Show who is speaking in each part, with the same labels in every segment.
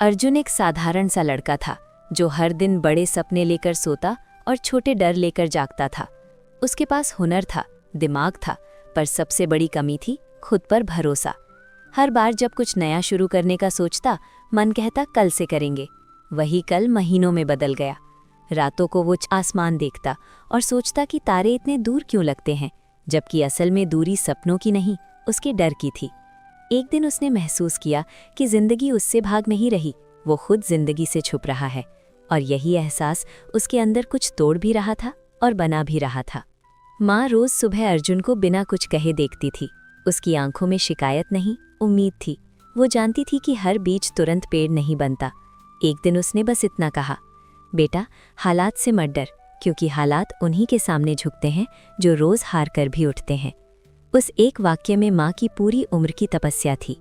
Speaker 1: अर्जुन एक साधारण सा लड़का था जो हर दिन बड़े सपने लेकर सोता और छोटे डर लेकर जागता था। उसके पास हुनर था, दिमाग था, पर सबसे बड़ी कमी थी खुद पर भरोसा। हर बार जब कुछ नया शुरू करने का सोचता, मन कहता कल से करेंगे। वही कल महीनों में बदल गया। रातों को वो आसमान देखता और सोचता कि तारे इतने दूर क्यों लगते हैं, जबकि असल में दूरी सपनों की नहीं, उसके डर की थी। एक दिन उसने महसूस किया कि जिंदगी उससे भाग नहीं रही, वो खुद जिंदगी से छुप रहा है। और यही एहसास उसके अंदर कुछ तोड़ भी रहा था और बना भी रहा था। माँ रोज सुबह अर्जुन को बिना कुछ कहे देखती थी। उसकी आंखों में शिकायत नहीं, उम्मीद थी। वो जानती थी कि हर बीज तुरंत पेड़ नहीं बनता। एक दिन उसने बस इतना कहा, बेटा, हालात से मत डर, क्योंकि हालात उन्हीं के सामने झुकते हैं जो रोज हार कर भी उठते हैं। उस एक वाक्य में माँ की पूरी उम्र की तपस्या थी।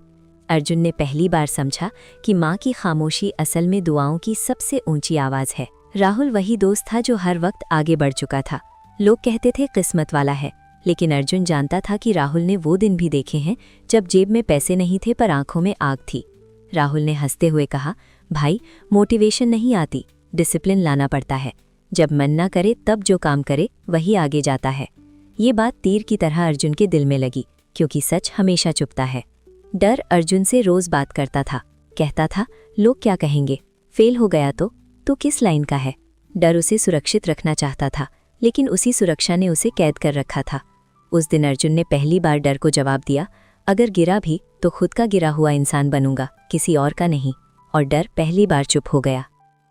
Speaker 1: अर्जुन ने पहली बार समझा कि माँ की खामोशी असल में दुआओं की सबसे ऊंची आवाज़ है। राहुल वही दोस्त था जो हर वक्त आगे बढ़ चुका था। लोग कहते थे किस्मत वाला है, लेकिन अर्जुन जानता था कि राहुल ने वो दिन भी देखे हैं जब जेब में पैसे नहीं थे पर आंखों में आग थी। राहुल ने हंसते हुए कहा, भाई, मोटिवेशन नहीं आती, डिसिप्लिन लाना पड़ता है। जब मन ना करे तब जो काम करे वही आगे जाता है। ये बात तीर की तरह अर्जुन के दिल में लगी, क्योंकि सच हमेशा चुपता है। डर अर्जुन से रोज बात करता था। कहता था, लोग क्या कहेंगे, फेल हो गया तो किस लाइन का है। डर उसे सुरक्षित रखना चाहता था, लेकिन उसी सुरक्षा ने उसे कैद कर रखा था। उस दिन अर्जुन ने पहली बार डर को जवाब दिया, अगर गिरा भी तो खुद का गिरा हुआ इंसान बनूंगा, किसी और का नहीं। और डर पहली बार चुप हो गया।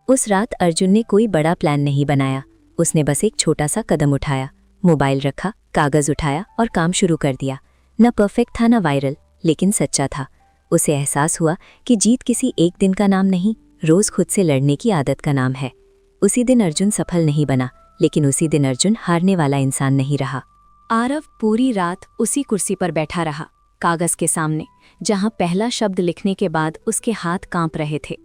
Speaker 1: उस रात अर्जुन ने कोई बड़ा प्लान नहीं बनाया। उसने बस एक छोटा सा कदम उठाया, मोबाइल रखा, कागज उठाया और काम शुरू कर दिया। न परफेक्ट था, न वायरल, लेकिन सच्चा था। उसे एहसास हुआ कि जीत किसी एक दिन का नाम नहीं, रोज खुद से लड़ने की आदत का नाम है। उसी दिन अर्जुन सफल नहीं बना, लेकिन उसी दिन अर्जुन हारने वाला इंसान नहीं रहा। आरव पूरी रात उसी कुर्सी पर बैठा रहा, कागज के सामने, जहां पहला शब्द लिखने के बाद उसके हाथ कांप रहे थे।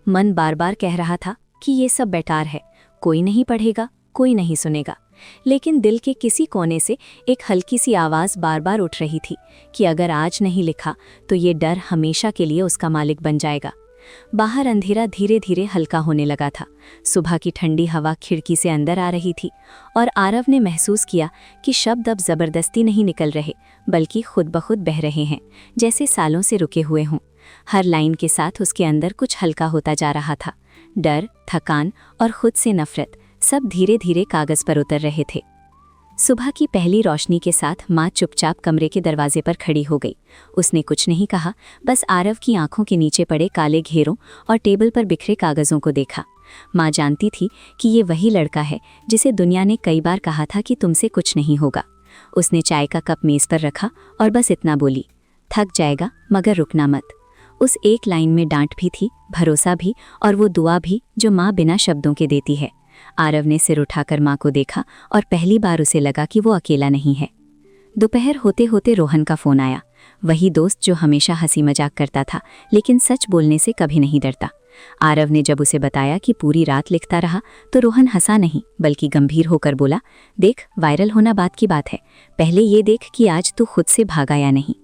Speaker 1: मन बार बार कह रहा था कि ये सब बेकार है, कोई नहीं पढ़ेगा, कोई नहीं सुनेगा। लेकिन दिल के किसी कोने से एक हल्की सी आवाज़ बार बार उठ रही थी कि अगर आज नहीं लिखा तो ये डर हमेशा के लिए उसका मालिक बन जाएगा। बाहर अंधेरा धीरे धीरे हल्का होने लगा था। सुबह की ठंडी हवा खिड़की से अंदर आ रही थी और आरव ने महसूस किया कि शब्द अब जबरदस्ती नहीं निकल रहे, बल्कि खुद ब खुद बह रहे हैं, जैसे सालों से रुके हुए हों। हर लाइन के साथ उसके अंदर कुछ हल्का होता जा रहा था। डर, थकान और खुद से नफरत सब धीरे धीरे कागज पर उतर रहे थे। सुबह की पहली रोशनी के साथ माँ चुपचाप कमरे के दरवाजे पर खड़ी हो गई। उसने कुछ नहीं कहा, बस आरव की आंखों के नीचे पड़े काले घेरों और टेबल पर बिखरे कागजों को देखा। माँ जानती थी कि ये वही लड़का है जिसे दुनिया ने कई बार कहा था कि तुमसे कुछ नहीं होगा। उसने चाय का कप मेज पर रखा और बस इतना बोली, थक जाएगा मगर रुकना मत। उस एक लाइन में डांट भी थी, भरोसा भी, और वो दुआ भी जो माँ बिना शब्दों के देती है। आरव ने सिर उठाकर माँ को देखा और पहली बार उसे लगा कि वो अकेला नहीं है। दोपहर होते होते रोहन का फोन आया, वही दोस्त जो हमेशा हंसी मजाक करता था, लेकिन सच बोलने से कभी नहीं डरता। आरव ने जब उसे बताया कि पूरी रात लिखता रहा, तो रोहन हंसा नहीं, बल्कि गंभीर होकर बोला, देख, वायरल होना बात की बात है, पहले ये देख कि आज तू खुद से भागा या नहीं।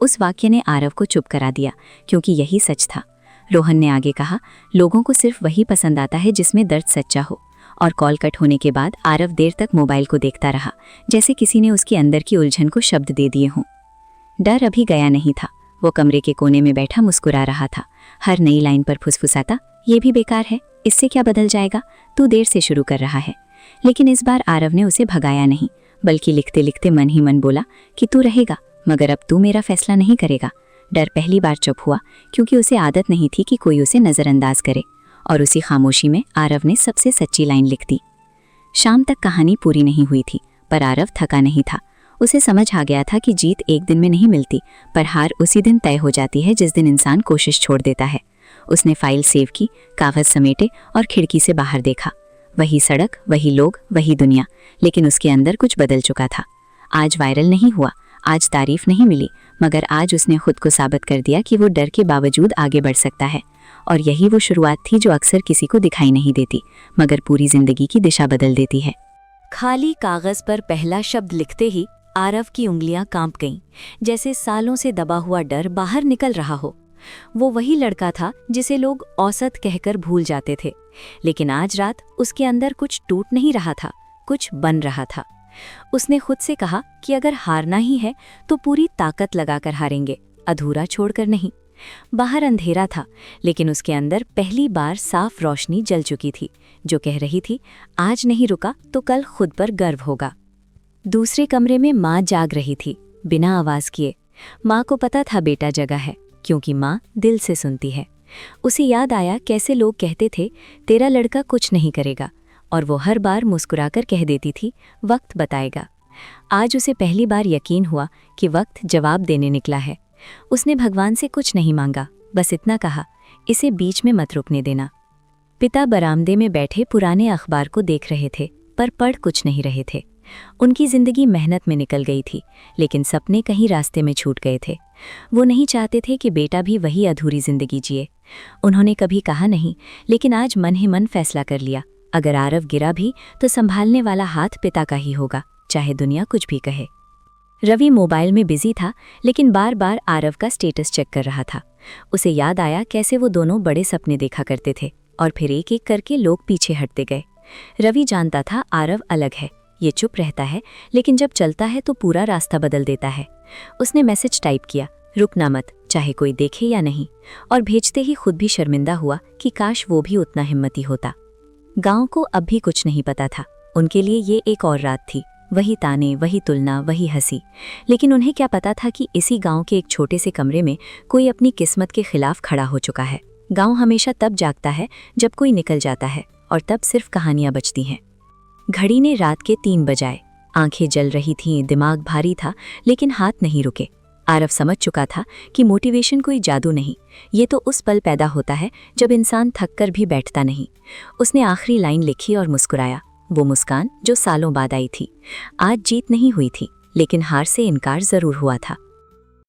Speaker 1: उस वाक्य ने आरव को चुप करा दिया, क्योंकि यही सच था। रोहन ने आगे कहा, लोगों को सिर्फ वही पसंद आता है जिसमें दर्द सच्चा हो। और कॉल कट होने के बाद आरव देर तक मोबाइल को देखता रहा, जैसे किसी ने उसके अंदर की उलझन को शब्द दे दिए हों। डर अभी गया नहीं था। वो कमरे के कोने में बैठा मुस्कुरा रहा था, हर नई लाइन पर फुसफुसाता, ये भी बेकार है, इससे क्या बदल जाएगा, तू देर से शुरू कर रहा है। लेकिन इस बार आरव ने उसे भगाया नहीं, बल्कि लिखते लिखते मन ही मन बोला कि तू रहेगा, मगर अब तू मेरा फैसला नहीं करेगा। डर पहली बार चुप हुआ, क्योंकि उसे आदत नहीं थी कि कोई उसे नज़रअंदाज करे। और उसी खामोशी में आरव ने सबसे सच्ची लाइन लिख दी। शाम तक कहानी पूरी नहीं हुई थी, पर आरव थका नहीं था। उसे समझ आ गया था कि जीत एक दिन में नहीं मिलती, पर हार उसी दिन तय हो जाती है जिस दिन इंसान कोशिश छोड़ देता है। उसने फाइल सेव की, कागज समेटे और खिड़की से बाहर देखा। वही सड़क, वही लोग, वही दुनिया, लेकिन उसके अंदर कुछ बदल चुका था। आज वायरल नहीं हुआ, आज तारीफ नहीं मिली, मगर आज उसने खुद को साबित कर दिया कि वो डर के बावजूद आगे बढ़ सकता है। और यही वो शुरुआत थी जो अक्सर किसी को दिखाई नहीं देती, मगर पूरी जिंदगी की दिशा बदल देती है। खाली कागज पर पहला शब्द लिखते ही आरव की उंगलियां कांप गईं, जैसे सालों से दबा हुआ डर बाहर निकल रहा हो। वो वही लड़का था जिसे लोग औसत कहकर भूल जाते थे, लेकिन आज रात उसके अंदर कुछ टूट नहीं रहा था, कुछ बन रहा था। उसने खुद से कहा कि अगर हारना ही है तो पूरी ताकत लगाकर हारेंगे, अधूरा छोड़कर नहीं। बाहर अंधेरा था, लेकिन उसके अंदर पहली बार साफ रोशनी जल चुकी थी, जो कह रही थी आज नहीं रुका तो कल खुद पर गर्व होगा। दूसरे कमरे में माँ जाग रही थी, बिना आवाज किए। माँ को पता था बेटा जगा है, क्योंकि माँ दिल से सुनती है। उसे याद आया कैसे लोग कहते थे तेरा लड़का कुछ नहीं करेगा, और वो हर बार मुस्कुराकर कह देती थी वक्त बताएगा। आज उसे पहली बार यकीन हुआ कि वक्त जवाब देने निकला है। उसने भगवान से कुछ नहीं मांगा, बस इतना कहा, इसे बीच में मत रुकने देना। पिता बरामदे में बैठे पुराने अखबार को देख रहे थे, पर पढ़ कुछ नहीं रहे थे। उनकी जिंदगी मेहनत में निकल गई थी, लेकिन सपने कहीं रास्ते में छूट गए थे। वो नहीं चाहते थे कि बेटा भी वही अधूरी जिंदगी जिए। उन्होंने कभी कहा नहीं, लेकिन आज मन ही मन फैसला कर लिया, अगर आरव गिरा भी तो संभालने वाला हाथ पिता का ही होगा, चाहे दुनिया कुछ भी कहे। रवि मोबाइल में बिजी था, लेकिन बार बार आरव का स्टेटस चेक कर रहा था। उसे याद आया कैसे वो दोनों बड़े सपने देखा करते थे, और फिर एक एक करके लोग पीछे हटते गए। रवि जानता था आरव अलग है, ये चुप रहता है, लेकिन जब चलता है तो पूरा रास्ता बदल देता है। उसने मैसेज टाइप किया, रुकना मत, चाहे कोई देखे या नहीं, और भेजते ही खुद भी शर्मिंदा हुआ कि काश वो भी उतना हिम्मती होता। गांव को अब भी कुछ नहीं पता था, उनके लिए ये एक और रात थी, वही ताने, वही तुलना, वही हंसी। लेकिन उन्हें क्या पता था कि इसी गांव के एक छोटे से कमरे में कोई अपनी किस्मत के खिलाफ खड़ा हो चुका है। गांव हमेशा तब जागता है जब कोई निकल जाता है, और तब सिर्फ कहानियां बचती हैं। घड़ी ने रात के 3 बजाए, आंखें जल रही थीं, दिमाग भारी था, लेकिन हाथ नहीं रुके। आरव समझ चुका था कि मोटिवेशन कोई जादू नहीं, ये तो उस पल पैदा होता है जब इंसान थक कर भी बैठता नहीं। उसने आखिरी लाइन लिखी और मुस्कुराया, वो मुस्कान जो सालों बाद आई थी। आज जीत नहीं हुई थी, लेकिन हार से इनकार जरूर हुआ था।